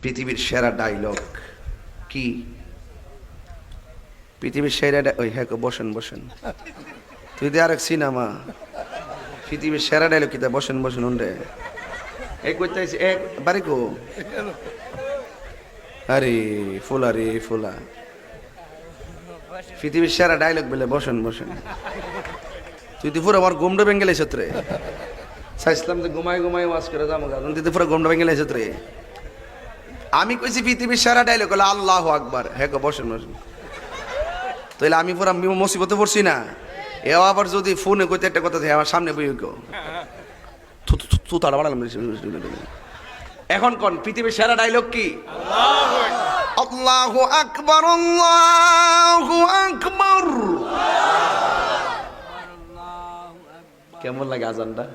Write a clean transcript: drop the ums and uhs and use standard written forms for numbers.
পৃথিবীর সেরা ডায়লগ কি? পৃথিবীর সেরা ওই হ্যাঁ বসেন বসেন, তুই দিয়ে আরেক সিনেমা। পৃথিবীর সেরা ডায়লগ কিতা? বসেন বসেন উন্ডে এক করতে এক বাড়ি কো। আরে ফুলা রে ফুলা, পৃথিবীর সেরা ডায়লগ বলে বসেন বসেন। তুই তো পুরো আমার গোমটা বেঙ্গেলে ছত্রে চাইছিলাম যে ঘুমাই ঘুমাই ওয়াজ করে যাবো, কারণ তুই তো পুরো গোমটা বেঙ্গেলে ছত্রে। আমি কইছি পৃথিবীর সেরা ডায়লগ হলো আল্লাহু আকবার। হ্যাঁ বসেন বসেন। তাহলে আমি পুরো মুসিবতে পড়ছি না? এও আবার যদি ফোনে কইতে একটা কথা থাকে আমার সামনে বই কেউ তু তাড়া বাড়ালাম। এখন কোন পৃথিবীর সেরা ডায়লগ কি? আল্লাহু আকবার আল্লাহু আকবার। কেমন লাগে আজানটা?